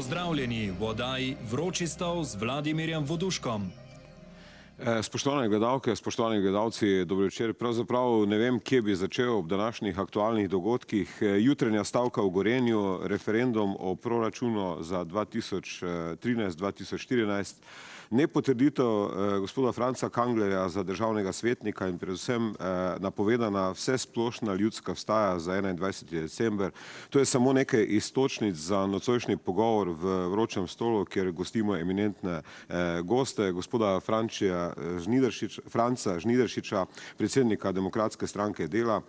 Pozdravljeni v oddaji Vroči stol z Vladimirjem Voduškom. Spoštovane gledalke, spoštovani gledalci, dobro večer. Pravzaprav ne vem, kje bi začel ob današnjih aktualnih dogodkih. Jutranja stavka v Gorenju, referendum o proračunu za 2013-2014, nepotrditev gospoda Franca Kanglerja za državnega svetnika in predvsem napovedana vsesplošna ljudska vstaja za 21. december. To je samo nekaj iztočnic za nocojšnji pogovor v Vročem stolu, kjer gostimo eminentne goste, gospoda Franca Žnidaršiča, predsednika Demokratske stranke Dela,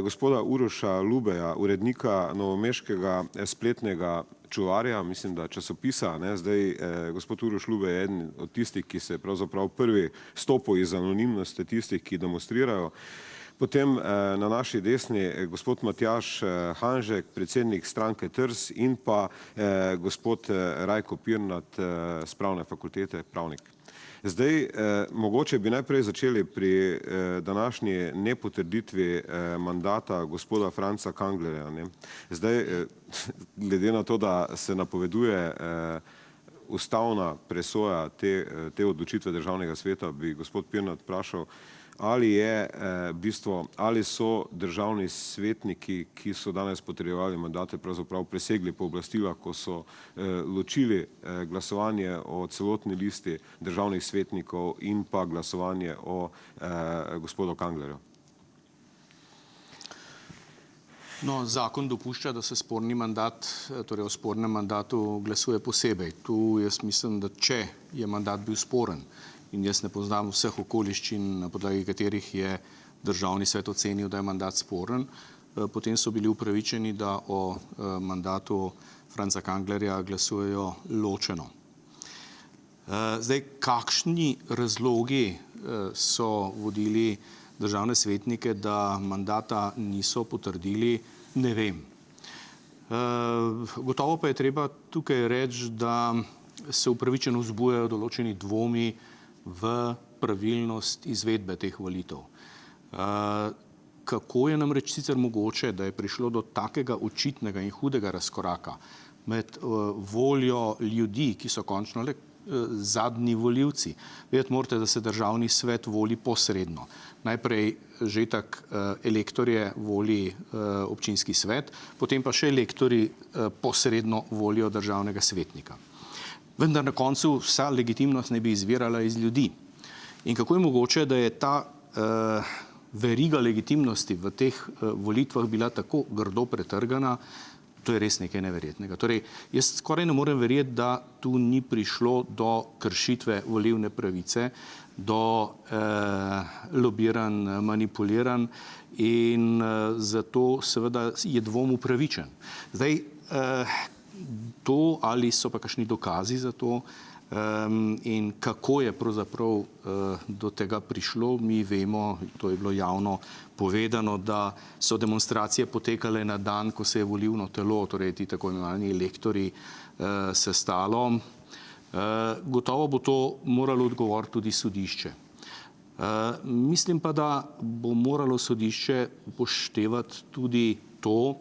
gospoda Uroša Lubeja, urednika novomeškega spletnega čuvarja, mislim, da časopisa. Zdaj, gospod Uroš Lube je eden od tistih, ki se pravzaprav prvi stopil iz anonimnosti, tistih, ki demonstrirajo. Potem na naši desni gospod Matjaž Hanžek, predsednik stranke TRS, in pa gospod Rajko Pirnat z Pravne fakultete, pravnik. Zdaj, mogoče bi najprej začeli pri današnji nepotrditvi mandata gospoda Franca Kanglerja. Zdaj, glede na to, da se napoveduje ustavna presoja te odločitve državnega sveta, bi gospod Pirnat vprašal, ali so državni svetniki, ki so danes potrjevali mandate, pravzaprav presegli pooblastila, ko so ločili glasovanje o celotni listi državnih svetnikov in pa glasovanje o gospodu Kanglerju. No, zakon dopušča, da se sporni mandat, torej o spornem mandatu glasuje posebej. Tu jaz mislim, da če je mandat bil sporen, in jaz ne poznam vseh okoliščin, na podlagi katerih je državni svet ocenil, da je mandat sporen, potem so bili upravičeni, da o mandatu Franca Kanglerja glasujejo ločeno. Zdaj, kakšni razlogi so vodili državne svetnike, da mandata niso potrdili, ne vem. Gotovo pa je treba tukaj reči, da se upravičeno vzbujajo določeni dvomi v pravilnost izvedbe teh volitev. Kako je namreč sicer mogoče, da je prišlo do takega očitnega in hudega razkoraka med voljo ljudi, ki so končno le zadnji volivci? Vedeti morate, da se državni svet voli posredno. Najprej že tak elektorje voli občinski svet, potem pa še elektorji posredno volijo državnega svetnika. Vendar na koncu vsa legitimnost ne bi izvirala iz ljudi. In kako je mogoče, da je ta veriga legitimnosti v teh volitvah bila tako grdo pretrgana, to je res nekaj neverjetnega. Torej, jaz skoraj ne morem verjeti, da tu ni prišlo do kršitve volilne pravice, do lobiranj, manipuliranj, in zato seveda je dvom upravičen. Zdaj, to, ali so pa kakšni dokazi za to in kako je pravzaprav do tega prišlo, mi vemo, to je bilo javno povedano, da so demonstracije potekale na dan, ko se je volilno telo, torej ti tako imenovani elektorji, sestalo. Gotovo bo to moralo odgovoriti tudi sodišče. Mislim pa, da bo moralo sodišče upoštevati tudi to,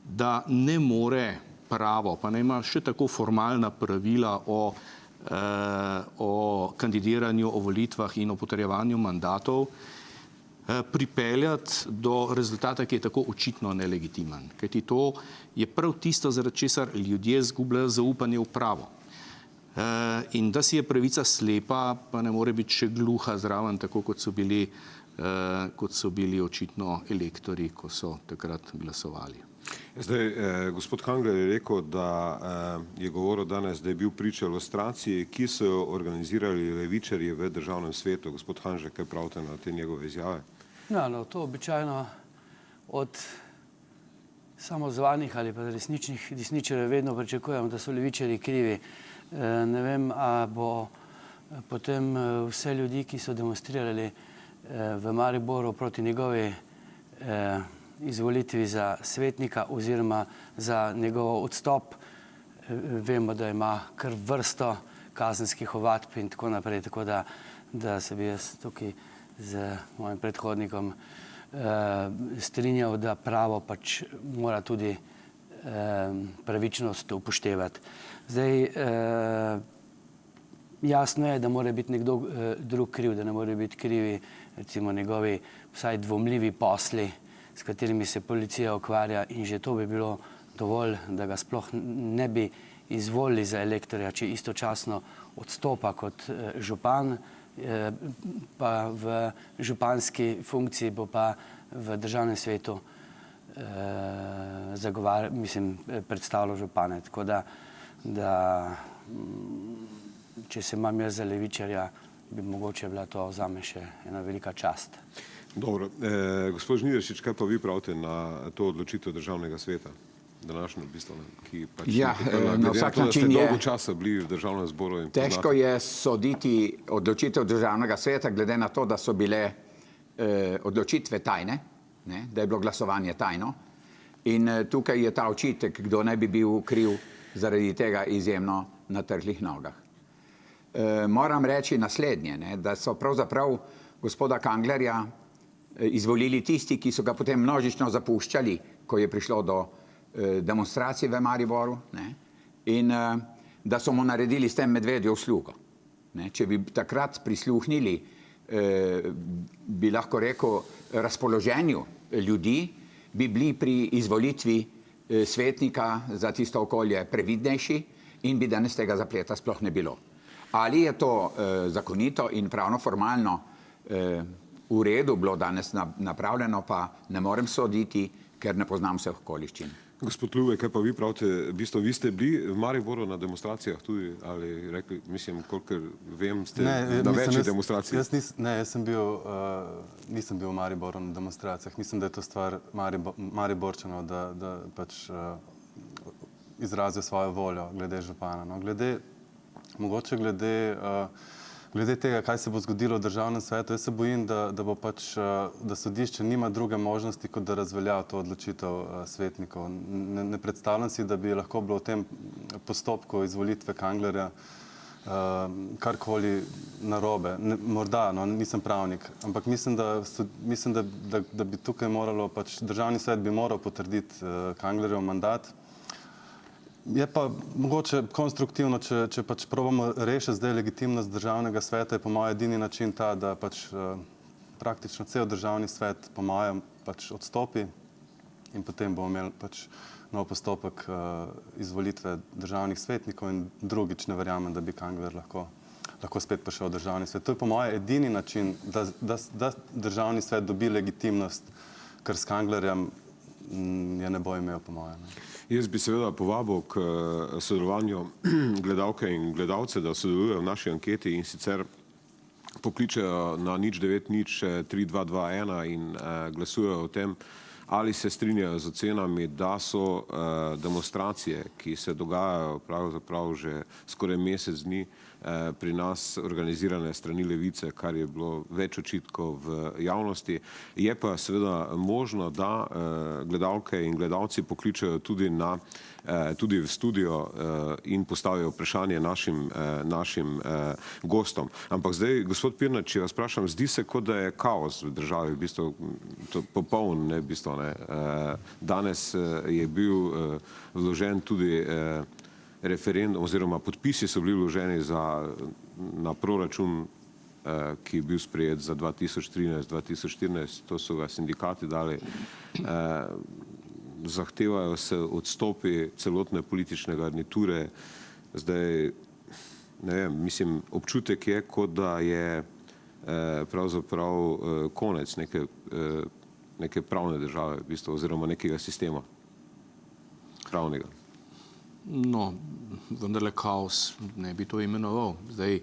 da ne more pravo, pa ne ima še tako formalna pravila o kandidiranju, o volitvah in o potrjevanju mandatov, pripeljati do rezultata, ki je tako očitno nelegitimen. Kajti to je prav tisto, zaradi česar ljudje izgubljajo zaupanje v pravo. In da si je pravica slepa, pa ne more biti še gluha zraven, tako kot so bili očitno elektorji, ko so takrat glasovali. Zdaj, gospod Kangler je rekel, da je govoril danes, da je bil priča lustraciji, ki so jo organizirali levičarji v državnem svetu. Gospod Hanžek, kaj pravite na te njegove izjave? Ja, no, to običajno od samozvanih ali pa resničnih desničarjev vedno pričakujem, da so levičarji krivi. Ne vem, a bo potem vse ljudi, ki so demonstrirali v Mariboru proti njegovi izvolitvi za svetnika oziroma za njegov odstop. Vemo, da ima kar vrsto kazenskih ovadb in tako naprej, tako da se bi jaz tukaj z mojim predhodnikom strinjal, da pravo pač mora tudi pravičnost upoštevati. Zdaj, jasno je, da mora biti nekdo drug kriv, da ne more biti krivi recimo njegovi vsaj dvomljivi posli, s katerimi se policija ukvarja, in že to bi bilo dovolj, da ga sploh ne bi izvolili za elektorja, če istočasno odstopa kot župan, pa v županski funkciji bo pa v državnem svetu predstavljal župane. Tako da če se imam jaz za levičarja, bi mogoče bila to zame še ena velika čast. Dobro. Gospod Žnidaršič, kaj pa vi pravite na to odločitev državnega sveta? Današnjo, v bistvu, ki pač na vsak način je dolgo časa bili v državnem zboru in težko je soditi odločitev državnega sveta, glede na to, da so bile odločitve tajne, da je bilo glasovanje tajno. In tukaj je ta očitek, kdo ne bi bil kriv, zaradi tega izjemno na trhlih nogah. Moram reči naslednje, da so pravzaprav gospoda Kanglerja izvolili tisti, ki so ga potem množično zapuščali, ko je prišlo do demonstracij v Mariboru, in da so mu naredili s tem medvedjo uslugo. Če bi takrat prisluhnili, bi lahko rekel, razpoloženju ljudi, bi bili pri izvolitvi svetnika za tisto okolje previdnejši in bi danes tega zapleta sploh ne bilo. Ali je to zakonito in pravno formalno v redu bilo danes napravljeno, pa ne morem soditi, ker ne poznam vseh okoliščin. Gospod Lube, kaj pa vi pravite? V bistvu, vi ste bili v Mariboru na demonstracijah tudi, ali rekli, mislim, kolikor vem, ste na večjih demonstracijah? Jaz nisem bil v Mariboru na demonstracijah. Mislim, da je to stvar Mariborčanov, da pač izrazijo svojo voljo glede župana. Mogoče glede tega, kaj se bo zgodilo v državnem svetu, jaz se bojim, da sodišče nima druge možnosti, kot da razvelja to odločitev svetnikov. Ne predstavljam si, da bi lahko bilo v tem postopku izvolitve Kanglerja karkoli narobe. Morda, nisem pravnik, ampak mislim, da bi tukaj moralo, državni svet bi moral potrditi Kanglerjev mandat. Je pa mogoče konstruktivno, če probamo rešiti zdaj legitimnost državnega sveta, je po mojem edini način ta, da praktično cel državni svet po mojem odstopi in potem bomo imeli nov postopek izvolitve državnih svetnikov in drugič ne verjamem, da bi Kangler lahko spet prišel v državni svet. To je po mojem edini način, da državni svet dobi legitimnost, ker s Kanglerjem je ne bo imel, po mojem. Jaz bi seveda povabil k sodelovanju gledalke in gledalce, da sodelujejo v naši anketi in sicer pokličejo na 090 3221 in glasujejo o tem, ali se strinjajo z ocenami, da so demonstracije, ki se dogajajo pravzaprav že skoraj mesec dni pri nas organizirane strani levice, kar je bilo več očitkov v javnosti. Je pa seveda možno, da gledalke in gledalci pokličejo tudi v studio in postavijo vprašanje našim gostom. Ampak zdaj, gospod Pirnat, če vas vprašam, zdi se, kot da je kaos v državi, v bistvu popoln, v bistvu. Danes je bil vložen tudi referendum, oziroma podpisi so bili vloženi na proračun, ki je bil sprejet za 2013-2014, to so ga sindikati dali. Zahtevajo se odstopi celotne politične garniture. Zdaj, ne vem, mislim, občutek je, kot da je pravzaprav konec neke pravne države, v bistvu, oziroma nekega sistema pravnega. No, vendarle kaos ne bi to imenoval. Zdaj,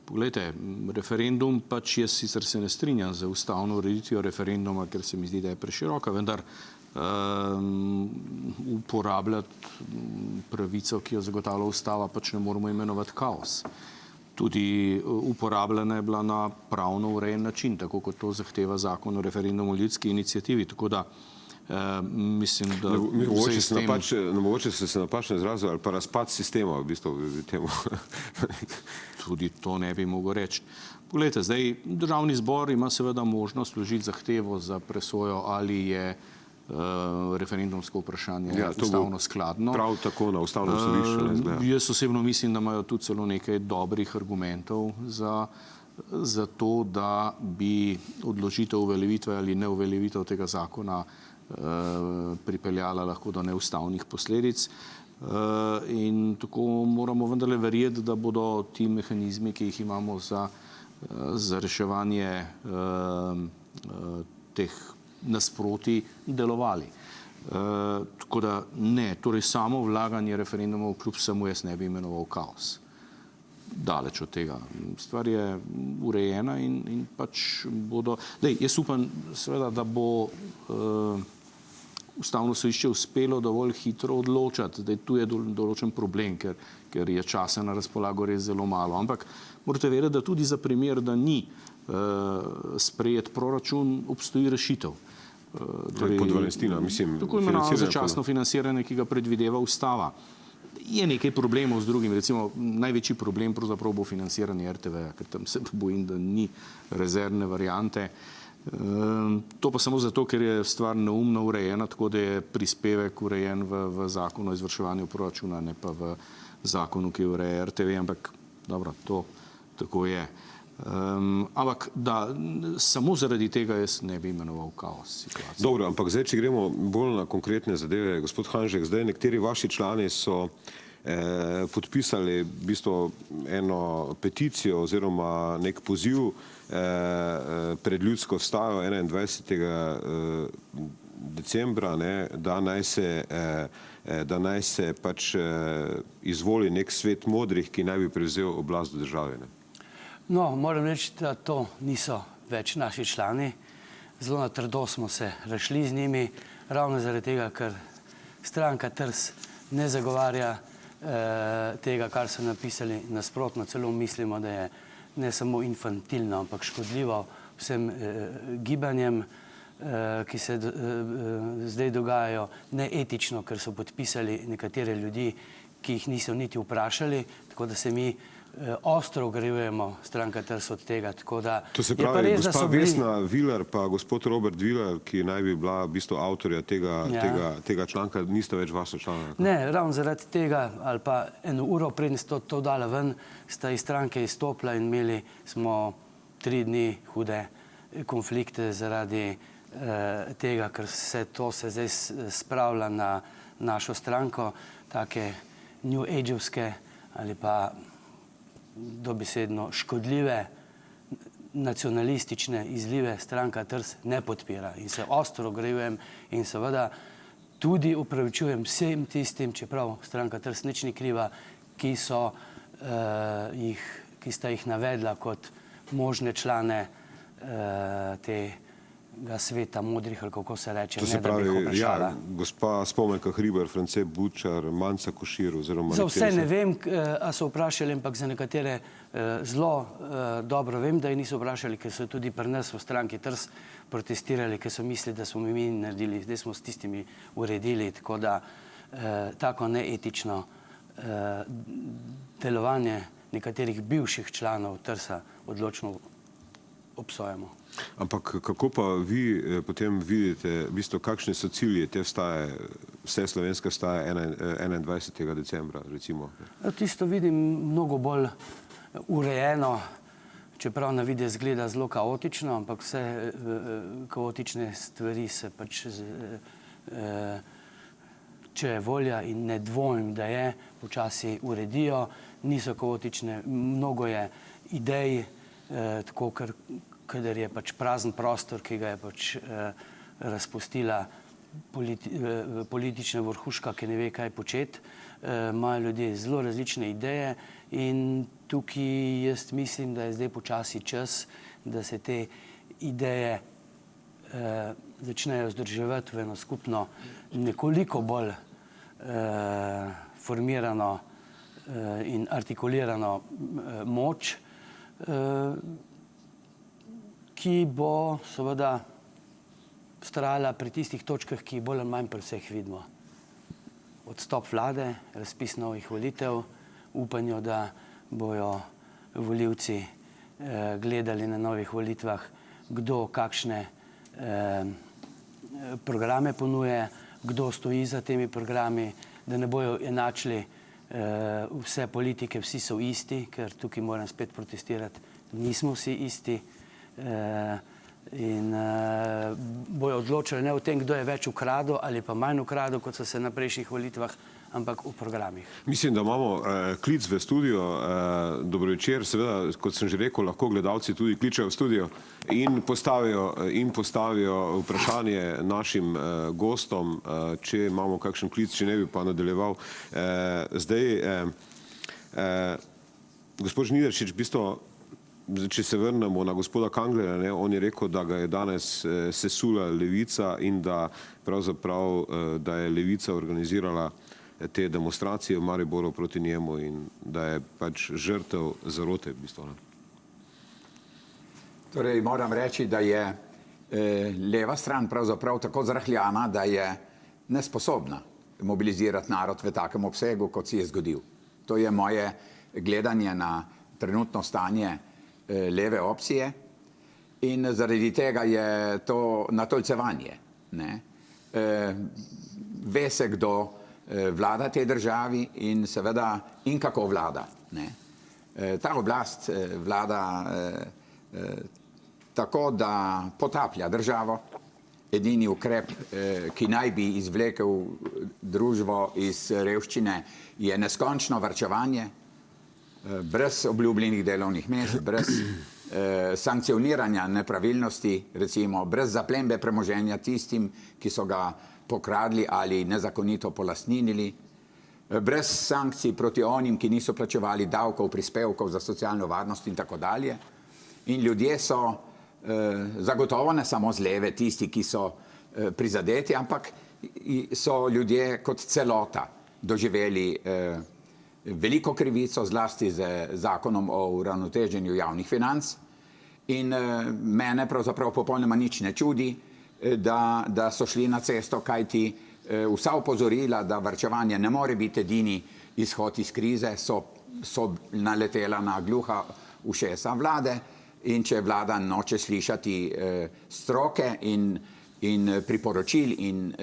poglejte, referendum jaz sicer se ne strinjam z ustavno ureditvijo referenduma, ker se mi zdi, da je preširoka, vendar uporabljati pravico, ki jo zagotavlja ustava, ne moramo imenovati kaos. Tudi uporabljena je bila na pravno urejen način, tako kot to zahteva zakon o referendumu o ljudski iniciativi. Tako da mislim, da mogoče ste se napačno izrazili, ali pa razpad sistema v bistvu temu. Tudi to ne bi mogel reči. Poglejte, zdaj državni zbor ima seveda možnost vložiti zahtevo za presojo, ali je referendumsko vprašanje Ja, to bo ustavno skladno. prav tako na ustavnem sodišču, ne, izgleda. Jaz osebno mislim, da imajo tudi celo nekaj dobrih argumentov za to, da bi odločitev uveljavitve ali neuveljavitev tega zakona pripeljala lahko do neustavnih posledic. In tako moramo vendarle verjeti, da bodo ti mehanizmi, ki jih imamo za reševanje teh nasprotij, delovali. Tako da ne, torej samo vlaganje referendumov kljub vsemu jaz ne bi imenoval kaos. Daleč od tega. Stvar je urejena in pač bodo... Jaz upam seveda, da bo ustavno sodišče uspelo dovolj hitro odločati. Tu je določen problem, ker je časa na razpolago res zelo malo. Ampak morate vedeti, da tudi za primer, da ni sprejet proračun, obstoji rešitev. Podvanestina, mislim. Tako imenovano začasno financiranje, ki ga predvideva ustava. Je nekaj problemov z drugim, recimo največji problem pravzaprav bo financiranje RTV-ja, ker tam se bojim, da ni rezervne variante. To pa samo zato, ker je stvar neumno urejena, tako da je prispevek urejen v zakonu o izvrševanju proračuna, ne pa v zakonu, ki ureja RTV, ampak dobro, to tako je. Ampak da, samo zaradi tega jaz ne bi imenoval kaos situacije. Dobro, ampak zdaj, če gremo bolj na konkretne zadeve, gospod Hanžek, zdaj nekateri vaši člani so podpisali v bistvu eno peticijo oziroma nek poziv pred ljudsko vstajo 21. decembra, da naj se pač izvoli nek svet modrih, ki naj bi prevzel oblast v državi. No, moram reči, da to niso več naši člani. Zelo na trdo smo se razšli z njimi, ravno zaradi tega, ker stranka TRS ne zagovarja tega, kar so napisali. Nasprotno, celo mislimo, da je ne samo infantilno, ampak škodljivo vsem gibanjem, ki se zdaj dogajajo, neetično, ker so podpisali nekatere ljudi, ki jih niso niti vprašali, tako da se mi ostro ogrevujemo stranka TRS od tega. To se pravi, gospa Vesna Vilar pa gospod Robert Vilar, ki naj bi bila v bistvu avtorja tega članka, nista več vaša člana? Ne, ravno zaradi tega, ali pa eno uro preden sta to dala ven, sta iz stranke izstopila in imeli smo 3 dni hude konflikte zaradi tega, ker se to se zdaj spravlja na našo stranko, take new age-ovske ali pa dobesedno škodljive, nacionalistične izlive stranka TRS ne podpira in se ostro ogrejujem in seveda tudi upravičujem vsem tistim, čeprav stranka TRS nič ni kriva, ki sta jih navedla kot možne člane tega sveta modrih, ali kako se reče. To se pravi, ja, gospa Spomenka Hribar, France Bučar, Manca Košir oziroma... Za vse ne vem, a so vprašali, ampak za nekatere zelo dobro vem, da jih niso vprašali, ker so tudi pri nas v stranki TRS protestirali, ker so mislili, da smo mi naredili, zdaj smo s tistimi uredili, tako da tako neetično delovanje nekaterih bivših članov TRS-a odločno obsojamo. Ampak kako pa vi potem vidite, v bistvu, kakšni so cilji te vstaje, vse slovenske vstaje 21. decembra, recimo? Tisto vidim mnogo bolj urejeno, čeprav na videz izgleda zelo kaotično, ampak vse kaotične stvari se pač, če je volja in ne dvomim, da je, počasi uredijo, niso kaotične, mnogo je idej, tako kadar je pač prazen prostor, ki ga je pač razpustila politična vrhuška, ki ne ve, kaj početi. Imajo ljudje zelo različne ideje in tukaj jaz mislim, da je zdaj počasi čas, da se te ideje začnejo združevati v eno skupno, nekoliko bolj formirano in artikulirano moč, ki bo seveda vztrajala pri tistih točkah, ki bolj ali manj pri vseh vidimo. Odstop vlade, razpis novih volitev, upanju, da bojo volivci gledali na novih volitvah, kdo kakšne programe ponuje, kdo stoji za temi programi, da ne bojo enačili vse politike, vsi so isti, ker tukaj moram spet protestirati, nismo vsi isti in bojo odločili ne o tem, kdo je več ukradel ali pa manj ukradel, kot so se na prejšnjih volitvah, ampak v programih. Mislim, da imamo klic v studio. Dobro večer. Seveda, kot sem že rekel, lahko gledalci tudi kličejo v studio in postavijo vprašanje našim gostom, če imamo kakšen klic, če ne bi pa nadaljeval. Gospod Žnidaršič, v bistvu, če se vrnemo na gospoda Kanglerja, on je rekel, da ga je danes sesula levica in da pravzaprav, da je levica organizirala te demonstracije v Mariboru proti njemu in da je pač žrtev zarote v bistvu. Torej, moram reči, da je leva stran pravzaprav tako zrahljana, da je nesposobna mobilizirati narod v takem obsegu, kot si je zgodil. To je moje gledanje na trenutno stanje leve opcije in zaradi tega je to natolcevanje. Ve se, kdo vlada tej državi in seveda in kako vlada. Ta oblast vlada tako, da potaplja državo. Edini ukrep, ki naj bi izvlekel družbo iz revščine, je neskončno varčevanje, brez obljubljenih delovnih mest, brez sankcioniranja nepravilnosti, recimo brez zaplembe premoženja tistim, ki so ga pokradli ali nezakonito polastninili, brez sankcij proti onim, ki niso plačevali davkov, prispevkov za socialno varnost in tako dalje. In ljudje so zagotovo ne samo z leve tisti, ki so prizadeti, ampak so ljudje kot celota doživeli veliko krivico, zlasti z zakonom o uravnoteženju javnih financ. In mene pravzaprav popolnoma nič ne čudi, da so šli na cesto, kajti vsa opozorila, da varčevanje ne more biti edini izhod iz krize, so naletela na gluha ušesa vlade. In če vlada noče slišati stroke in priporočil in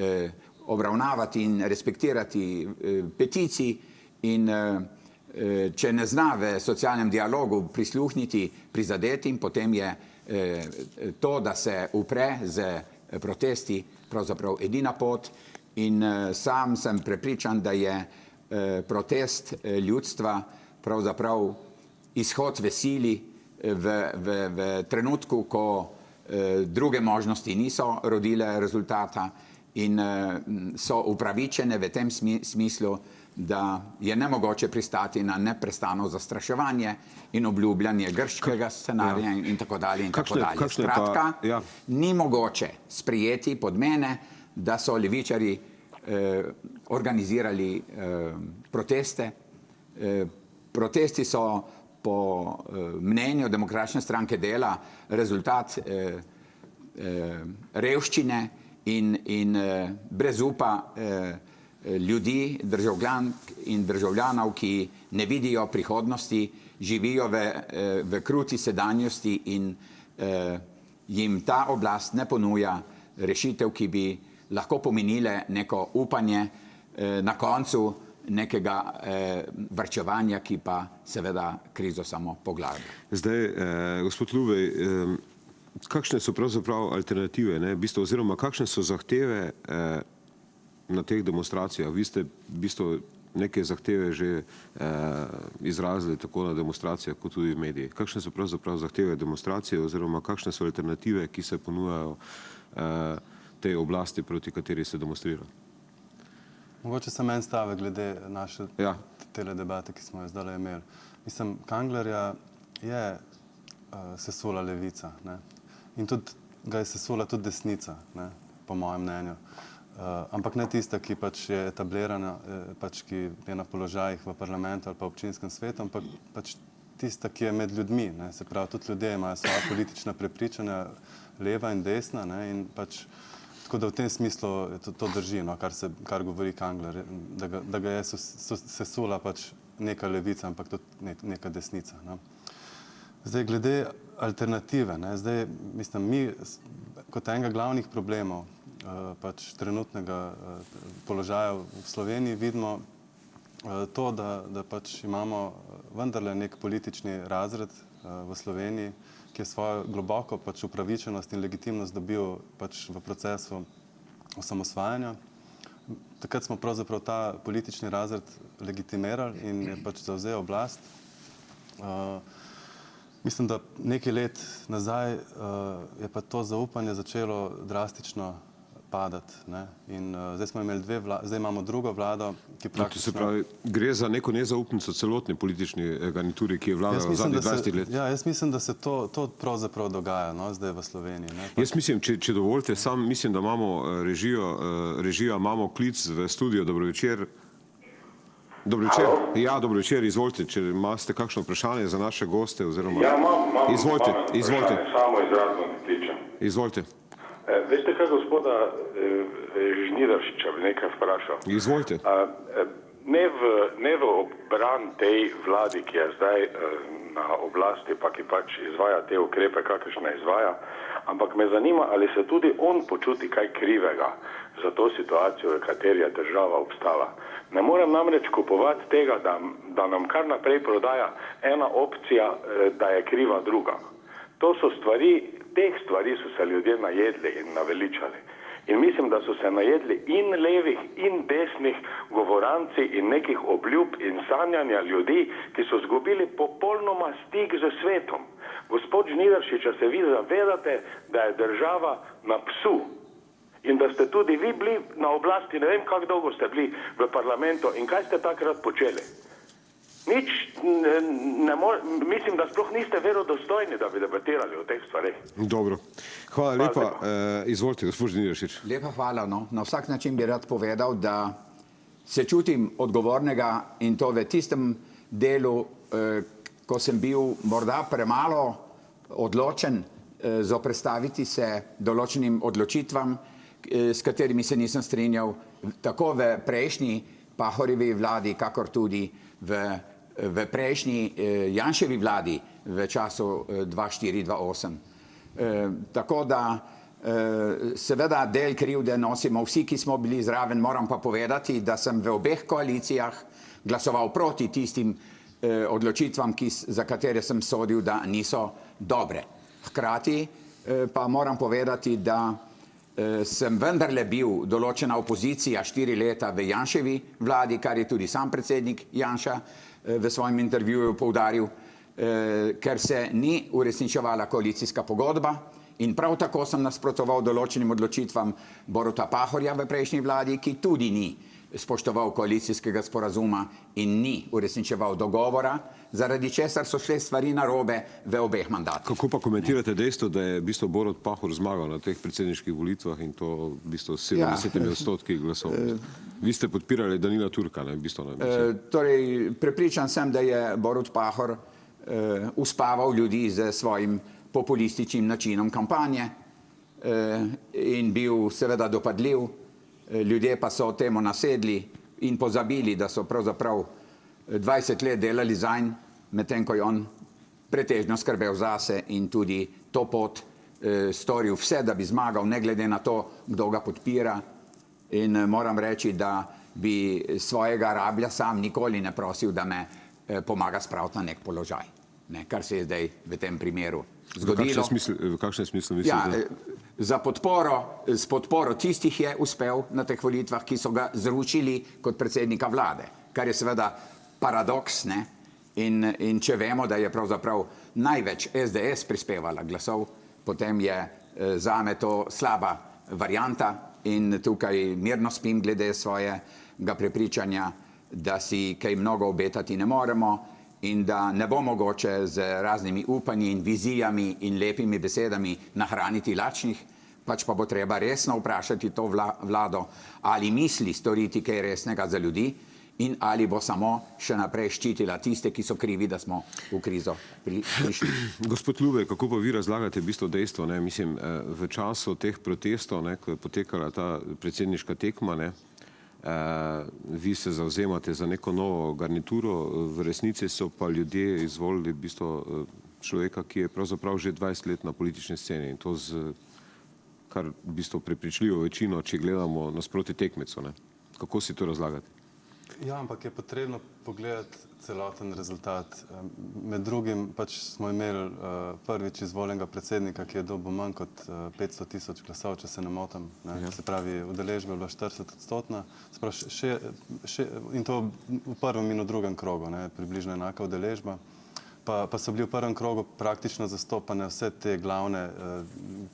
obravnavati in respektirati peticij in če ne zna v socialnem dialogu prisluhniti prizadetim, potem je to, da se upre z protesti, pravzaprav edina pot. In sam sem prepričan, da je protest ljudstva pravzaprav izhod v sili, v trenutku, ko druge možnosti niso rodile rezultata in so upravičene v tem smislu, da je nemogoče pristati na neprestano zastraševanje in obljubljanje grškega scenarija in tako dalje in tako dalje. Skratka, ni mogoče sprejeti pod mene, da so levičarji organizirali proteste. Protesti so po mnenju Demokratične stranke dela rezultat revščine in brezupa ljudi, državljank in državljanov, ki ne vidijo prihodnosti, živijo v kruti sedanjosti in jim ta oblast ne ponuja rešitev, ki bi lahko pomenile neko upanje na koncu nekega varčevanja, ki pa seveda krizo samo poglablja. Zdaj, gospod Lubej, kakšne so pravzaprav alternative, oziroma kakšne so zahteve na teh demonstracijah? Vi ste v bistvu neke zahteve že izrazili tako na demonstracijah, kot tudi v medijih. Kakšne so pravzaprav zahteve demonstracije oziroma kakšne so alternative, ki se ponujajo tej oblasti, proti kateri se demonstrira? Mogoče samo en stavek glede naše tele debate, ki smo jo zdaj imeli. Mislim, Kanglerja je sesula levica, in tudi ga je sesula tudi desnica, po mojem mnenju. Ampak ne tista, ki pač je etablirana, pač ki je na položajih v parlamentu ali pa občinskem svetu, ampak pač tista, ki je med ljudmi. Se pravi, tudi ljudje imajo svoja politična prepričanja, leva in desna, in pač tako da v tem smislu to drži, kar govori Kangler, da ga je sesula pač neka levica, ampak tudi neka desnica. Zdaj, glede alternative, zdaj, mislim, mi kot enega glavnih problemov pač trenutnega položaja v Sloveniji vidimo to, da pač imamo vendarle nek politični razred v Sloveniji, ki je svojo globoko pač upravičenost in legitimnost dobil pač v procesu osamosvajanja. Takrat smo pravzaprav ta politični razred legitimirali in je pač zavzel oblast. Mislim, da nekaj let nazaj je pa to zaupanje začelo drastično padati. Ne? In zdaj smo imeli zdaj imamo drugo vlado, ki praktično... To se pravi, gre za neko nezaupnico celotne politični garnituri, ki je vladala v zadnjih 20 let. Ja, jaz mislim, da se to pravzaprav dogaja, no, zdaj v Sloveniji. Ne? Jaz mislim, če dovolite, sam mislim, da imamo režija, imamo klic v studio. Dobro večer. Dobro večer. Ja, dobro večer, izvolite, če imate kakšno vprašanje za naše goste oziroma... Ja, imam izvolite. Samo izrazno kličem. Izvolite. Veste kaj, gospoda Žnidaršiča bi nekaj vprašal? Izvolite. Ne v obran tej vladi, ki je zdaj na oblasti, pa ki pač izvaja te ukrepe, kakršne izvaja, ampak me zanima, ali se tudi on počuti kaj krivega za to situacijo, v kateri je država obstala. Ne morem namreč kupovati tega, da nam kar naprej prodaja ena opcija, da je kriva druga. To so stvari, teh stvari so se ljudje najedli in naveličali. In mislim, da so se najedli in levih in desnih govoranci in nekih obljub in sanjanja ljudi, ki so zgubili popolnoma stik z svetom. Gospod Žnidaršič, se vi zavedate, da je država na psu in da ste tudi vi bili na oblasti, ne vem, kako dolgo ste bili v parlamentu in kaj ste takrat počeli. Nič, mislim, da sploh niste verodostojni, da bi debatirali o teh stvareh. Dobro. Hvala lepa. Izvolite, gospod Žnidaršič. Lepa hvala. No. Na vsak način bi rad povedal, da se čutim odgovornega in to v tistem delu, ko sem bil morda premalo odločen zoperstaviti se določenim odločitvam, s katerimi se nisem strinjal, tako v prejšnji Pahorjevi vladi, kakor tudi v prejšnji Janševi vladi v času 2004-2008. Tako da seveda del krivde nosimo vsi, ki smo bili zraven, moram pa povedati, da sem v obeh koalicijah glasoval proti tistim odločitvam, za katere sem sodil, da niso dobre. Hkrati pa moram povedati, da sem vendarle bil določena opozicija 4 leta v Janševi vladi, kar je tudi sam predsednik Janša v svojem intervjuju poudaril, ker se ni uresničevala koalicijska pogodba in prav tako sem nasprotoval določenim odločitvam Boruta Pahorja v prejšnji vladi, ki tudi ni spoštoval koalicijskega sporazuma in ni uresničeval dogovora, zaradi česar so šle stvari narobe v obeh mandatih. Kako pa komentirate dejstvo, da je v bistvu Borut Pahor zmagal na teh predsedniških volitvah in to v bistvu 70% glasov? Vi ste podpirali Danila Turka, ne? V bistvu, ne? Torej, prepričan sem, da je Borut Pahor uspaval ljudi z svojim populističnim načinom kampanje in bil seveda dopadljiv. Ljudje pa so temu nasedli in pozabili, da so pravzaprav 20 let delali zanj, medtem ko je on pretežno skrbel zase in tudi to pot storil vse, da bi zmagal, ne glede na to, kdo ga podpira. In moram reči, da bi svojega rablja sam nikoli ne prosil, da me pomaga spraviti na nek položaj, ne, kar se je zdaj v tem primeru zgodilo. V kakšnem smislu mislite? Ja, s podporo tistih je uspel na teh volitvah, ki so ga zrušili kot predsednika vlade, kar je seveda paradoks, ne? In če vemo, da je pravzaprav največ SDS prispevala glasov, potem je zame to slaba varianta in tukaj mirno spim glede svojega prepričanja, da si kaj mnogo obetati ne moremo in da ne bo mogoče z raznimi upanji in vizijami in lepimi besedami nahraniti lačnih, pač pa bo treba resno vprašati to vlado, ali misli storiti kaj resnega za ljudi in ali bo samo še naprej ščitila tiste, ki so krivi, da smo v krizo prišli. Gospod Lube, kako pa vi razlagate v bistvu dejstvo, ne? Mislim, v času teh protestov, ne, ko je potekala ta predsedniška tekma, ne, vi se zavzemate za neko novo garnituro, v resnici so pa ljudje izvolili v bistvu človeka, ki je pravzaprav že 20 let na politični sceni in to z kar v bistvu prepričljivo večino, če gledamo nasproti tekmecu. Ne? Kako si to razlagati? Ja, ampak je potrebno pogledati celoten rezultat. Med drugim pač smo imeli prvič izvoljenega predsednika, ki je dobil manj kot 500 000 glasov, če se ne motim. Se pravi, udeležba je bila 40%, in to v prvem in v drugem krogu, približno enaka udeležba. Pa so bili v prvem krogu praktično zastopane vse te glavne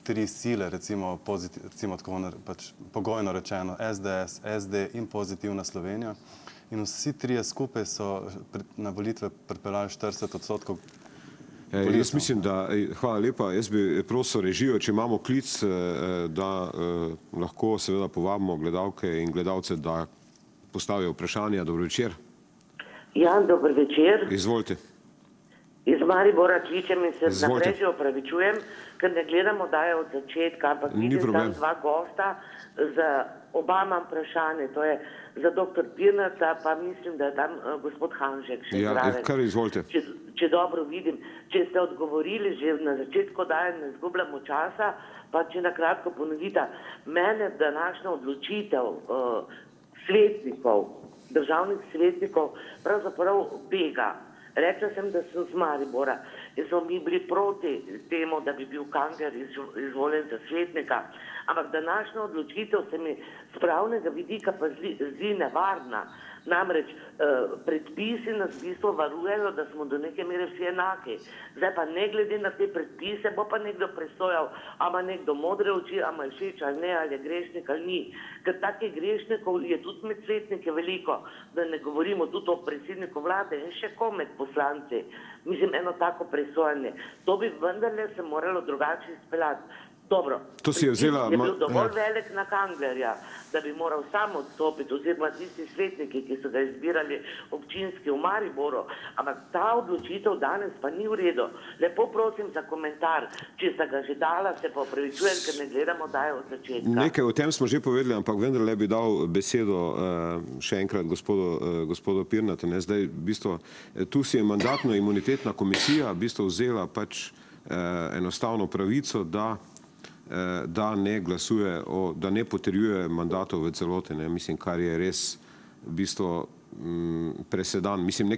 tri sile, recimo tako pač pogojno rečeno, SDS, SD in Pozitivna Slovenija. In vsi trije skupaj so na volitve pripeljali 40% volitev. Jaz mislim, da, hvala lepa, jaz bi prosil režijo, če imamo klic, da lahko seveda povabimo gledalke in gledalce, da postavijo vprašanja. Dobro večer. Ja, dober večer. Izvolite. Iz Maribora kličem in se naprej že opravičujem, ker ne gledamo daje od začetka, ampak vidim tam dva gosta, za oba imam vprašanje, to je za dr. Pirnata, pa mislim, da je tam gospod Hanžek še zraven. Ja, kar izvolite. Če dobro vidim, če ste odgovorili že na začetku daje, ne izgubljamo časa, pa če nakratko ponovite, mene današnja odločitev svetnikov, državnih svetnikov, pravzaprav bega. Rekla sem, da sem z Maribora in so mi bili proti temu, da bi bil Kangler izvoljen za svetnika, ampak današnja odločitev se mi z pravnega vidika pa zdi nevarna. Namreč predpisi nas v bistvu varujejo, da smo do neke mere vsi enaki. Zdaj pa ne glede na te predpise, bo pa nekdo presojal, a ima nekdo modre oči, a ima všeč ali ne, ali je grešnik ali ni. Ker takih grešnikov je tudi med svetnike veliko, da ne govorimo tudi o predsedniku vlade in še kom med poslanci. Mislim, eno tako presojanje. To bi vendarle se moralo drugače izpeljati. Dobro, to si je vzela, je bil dovolj velik na Kanglerja, da bi moral sam odstopiti, oziroma tisti svetniki, ki so ga izbirali občinski v Mariboru, ampak ta odločitev danes pa ni v redu. Lepo prosim za komentar, če sta ga že dala, se pa opravičujem, ker ne gledamo daje od začetka. Nekaj o tem smo že povedali, ampak vendarle bi dal besedo še enkrat gospodu Pirnatu. Zdaj, v bistvu, tu si je mandatno-imunitetna komisija v bistvu vzela pač enostavno pravico, da ne glasuje, da ne potrjuje mandatov v celoti, mislim, kar je res v bistvu presedan. Mislim,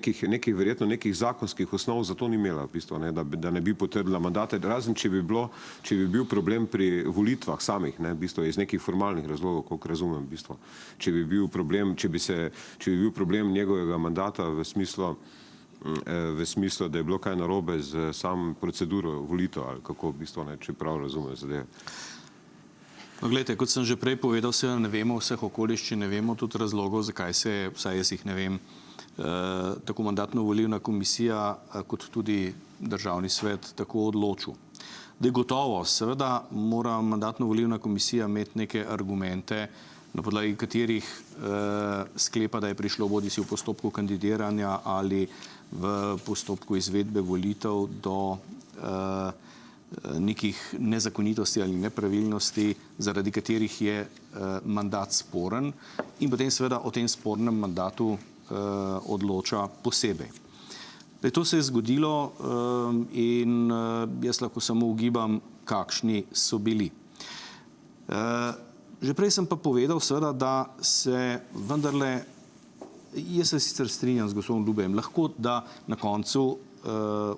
verjetno nekih zakonskih osnov za to ni imela, v bistvu, da ne bi potrdila mandate, razen če bi bil problem pri volitvah samih, v bistvu, iz nekih formalnih razlogov, koliko razumem, v bistvu. Če bi bil problem njegovega mandata v smislu, da je bilo kaj narobe z sam proceduro volitev, ali kako v bistvu, če prav razumem zadeve. No, gledajte, kot sem že prej povedal, seveda ne vemo vseh okoliščin, ne vemo tudi razlogov, zakaj se, vsaj jaz jih ne vem, tako mandatno-volilna komisija, kot tudi državni svet tako odločil. Da je gotovo, seveda mora mandatno-volilna komisija imeti neke argumente, na podlagi katerih sklepa, da je prišlo bodisi v postopku kandidiranja ali v postopku izvedbe volitev do nekih nezakonitosti ali nepravilnosti, zaradi katerih je mandat sporen in potem seveda o tem spornem mandatu odloča posebej. To se je zgodilo in jaz lahko samo ugibam, kakšni so bili. Že prej sem pa povedal, seveda, da se vendarle, jaz se sicer strinjam z gospodom Lubejem, lahko da na koncu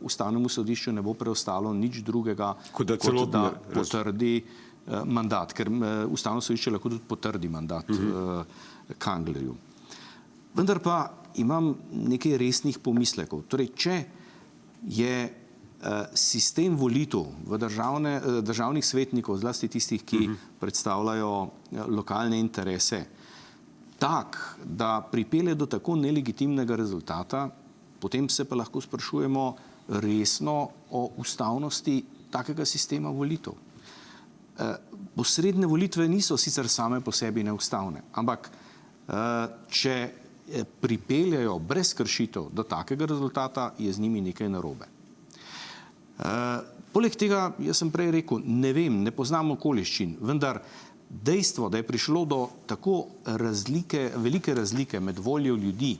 Ustavnemu sodišču ne bo preostalo nič drugega, kot da potrdi mandat, ker Ustavno sodišče lahko tudi potrdi mandat Kanglerju. Vendar pa imam nekaj resnih pomislekov. Torej, če je sistem volitev v državnih svetnikov, zlasti tistih, ki predstavljajo lokalne interese, tak, da pripelje do tako nelegitimnega rezultata, potem se pa lahko sprašujemo resno o ustavnosti takega sistema volitev. Posredne volitve niso sicer same po sebi neustavne, ampak če pripeljajo brez kršitev do takega rezultata, je z njimi nekaj narobe. Poleg tega, jaz sem prej rekel, ne vem, ne poznam okoliščin, vendar dejstvo, da je prišlo do tako velike razlike med voljo ljudi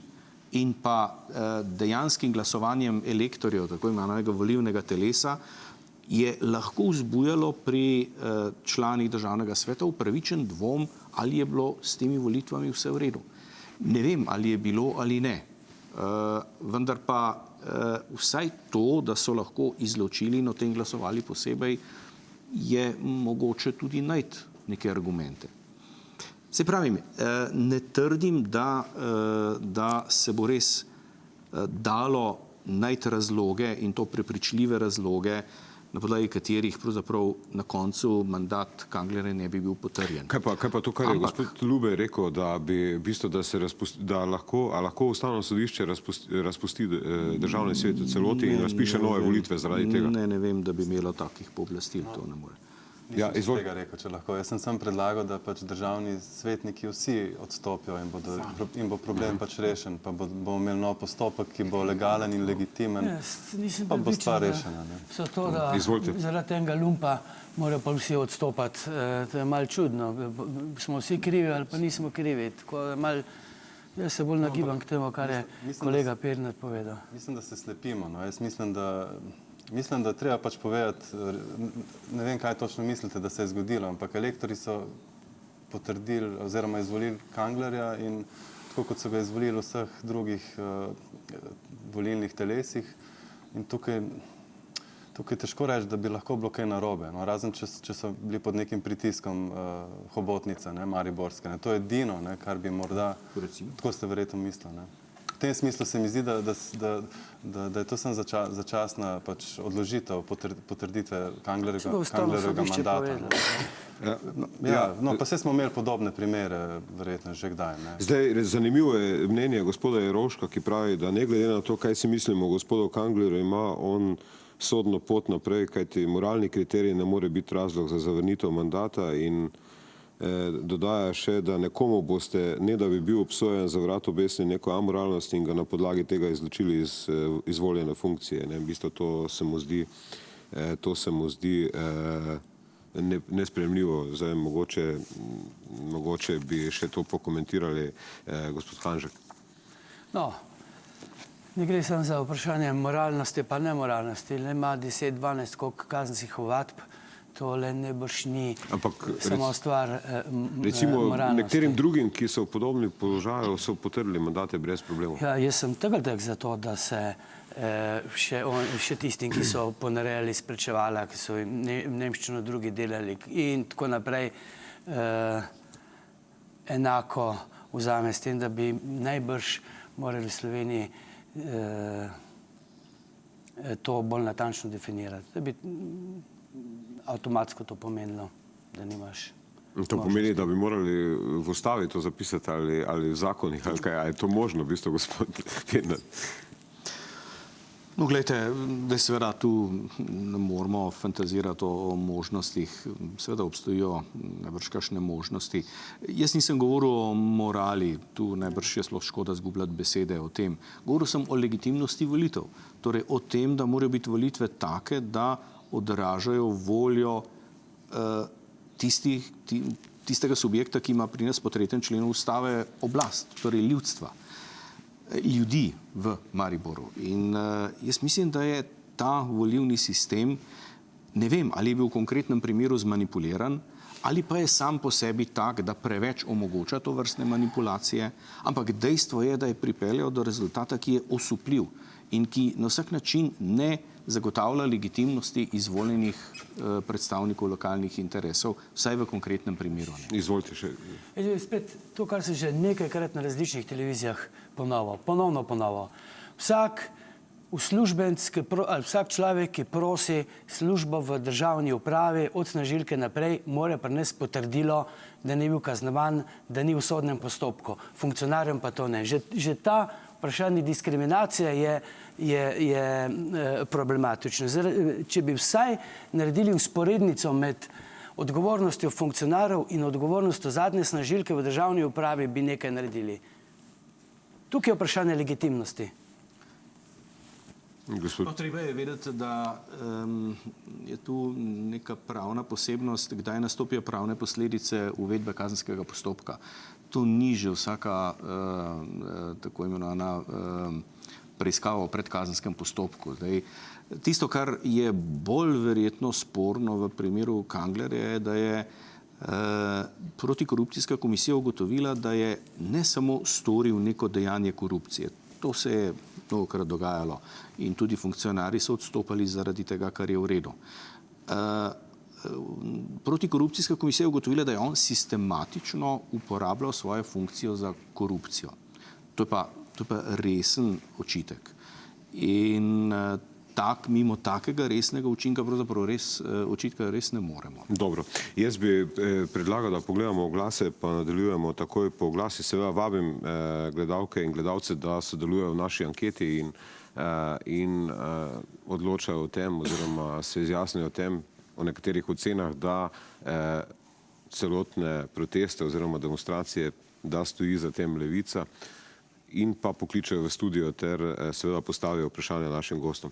in pa dejanskim glasovanjem elektorjev, tako imenovanega volilnega telesa, je lahko vzbujalo pri članih državnega sveta upravičen dvom, ali je bilo s temi volitvami vse v redu. Ne vem, ali je bilo ali ne. Vendar pa vsaj to, da so lahko izločili in o tem glasovali posebej, je mogoče tudi najti neke argumente. Se pravim, ne trdim, da se bo res dalo najti razloge in to prepričljive razloge, na podlagi katerih pravzaprav na koncu mandat Kanglerja ne bi bil potrjen. Kaj pa to, kar je gospod Lube rekel, da bi v bistvu, da lahko Ustavno sodišče razpusti državni svet v celoti in razpiše nove volitve zaradi tega? Ne vem, da bi imelo takih pooblastil, to ne more. Nisem tega rekel, če lahko. Jaz sem sam predlagal, da pač državni svetniki vsi odstopijo in bo problem pač rešen, pa bomo imeli nov postopek, ki bo legalen in legitimen, pa bo stvar rešena. So to, da zaradi tega lumpa morajo pa vsi odstopati. To je malo čudno. Smo vsi krivi ali pa nismo krivi. Jaz se bolj nagibam k temu, kar je kolega Pirnat povedal. Mislim, da se slepimo. Jaz mislim, da treba pač povedati, ne vem, kaj točno mislite, da se je zgodilo, ampak elektori so potrdili oziroma izvolili Kanglerja in tako kot so ga izvolili v vseh drugih volilnih telesih. In tukaj težko reči, da bi lahko bilo kaj narobe, razen če so bili pod nekim pritiskom hobotnice, mariborske. To je edino, kar bi morda, tako ste verjetno mislili. V tem smislu se mi zdi, da je to samo začasna odložitev potrditve Kanglerjevega mandata. Pa saj smo imeli podobne primere, verjetno že kdaj. Zdaj, zanimivo je mnenje gospoda Jerovška, ki pravi, da ne glede na to, kaj si mislimo o gospodu Kanglerju, ima on sodno pot naprej, kajti moralni kriterij ne more biti razlog za zavrnitev mandata in dodaja še, da nekomu boste, ne da bi bil obsojen za vrat obesni neko amoralnost in ga na podlagi tega izločili iz izvoljene funkcije. V bistvu to se mu zdi nesprejemljivo. Zdaj, mogoče bi še to pokomentirali gospod Hanžek. No, ne gre samo za vprašanje moralnosti pa nemoralnosti. Ima 10-12 koliko kazenskih ovadb. Tole nebrž ni samo stvar moralnosti. Recimo nekaterim drugim, ki so v podobnih položajih, so potrdili mandate brez problemov. Ja, jaz sem trdek za to, da se še tistim, ki so ponarejali spričevala, ki so nemščino drugi delali in tako naprej, enako vzame s tem, da bi najbrž morali v Sloveniji to bolj natančno definirati. Da bi avtomatsko to pomenilo, da nimaš. To pomeni, da bi morali v ustavi to zapisati ali v zakonih, ali kaj, ali je to možno, v bistvu, gospod Pirnat? No, gledajte, da seveda tu ne moramo fantazirati o možnostih, seveda obstojijo najbrž kakšne možnosti. Jaz nisem govoril o morali, tu najbrž je sploh škoda zgubljati besede o tem. Govoril sem o legitimnosti volitev, torej o tem, da morajo biti volitve take, da odražajo voljo tistega subjekta, ki ima pri nas po 3. členu ustave oblast, torej ljudstva, ljudi v Mariboru. In jaz mislim, da je ta volilni sistem, ne vem, ali je bil v konkretnem primeru zmanipuliran, ali pa je sam po sebi tak, da preveč omogoča to vrstne manipulacije, ampak dejstvo je, da je pripeljal do rezultata, ki je osupljiv in ki na vsak način ne zagotavlja legitimnosti izvoljenih predstavnikov lokalnih interesov, vsaj v konkretnem primeru. Izvolite še. Spet to, kar se že nekajkrat na različnih televizijah ponovno ponovil. Vsak uslužbenec ali vsak človek, ki prosi službo v državni upravi od snažilke naprej, mora prinesti potrdilo, da ni bil kaznovan, da ni v sodnem postopku. Funkcionarjem pa to ne. Že ta vprašanje diskriminacije je problematično. Če bi vsaj naredili vzporednico med odgovornostjo funkcionarjev in odgovornostjo zadnje snažilke v državni upravi, bi nekaj naredili. Tukaj je vprašanje legitimnosti. Treba je vedeti, da je tu neka pravna posebnost, kdaj nastopijo pravne posledice uvedbe kazenskega postopka. To ni že vsaka tako imenovana preiskava o predkazenskem postopku. Zdaj, Tisto, kar je bolj verjetno sporno v primeru Kanglerja, je, da je protikorupcijska komisija ugotovila, da je ne samo storil neko dejanje korupcije. To se je mnogokrat dogajalo in tudi funkcionarji so odstopali zaradi tega, kar je v redu. Protikorupcijska komisija je ugotovila, da je on sistematično uporabljal svojo funkcijo za korupcijo. To je pa resen očitek. In mimo takega resnega učinka pravzaprav očitka res ne moremo. Dobro. Jaz bi predlagal, da pogledamo oglase, pa nadaljujemo takoj po oglasi. Seveda vabim gledalke in gledalce, da sodelujejo v naši anketi in odločajo o tem, oziroma se izjasnijo o tem, o nekaterih ocenah, da celotne proteste oziroma demonstracije, da stoji za tem Levica, in pa pokličejo v studio ter seveda postavijo vprašanja našim gostom.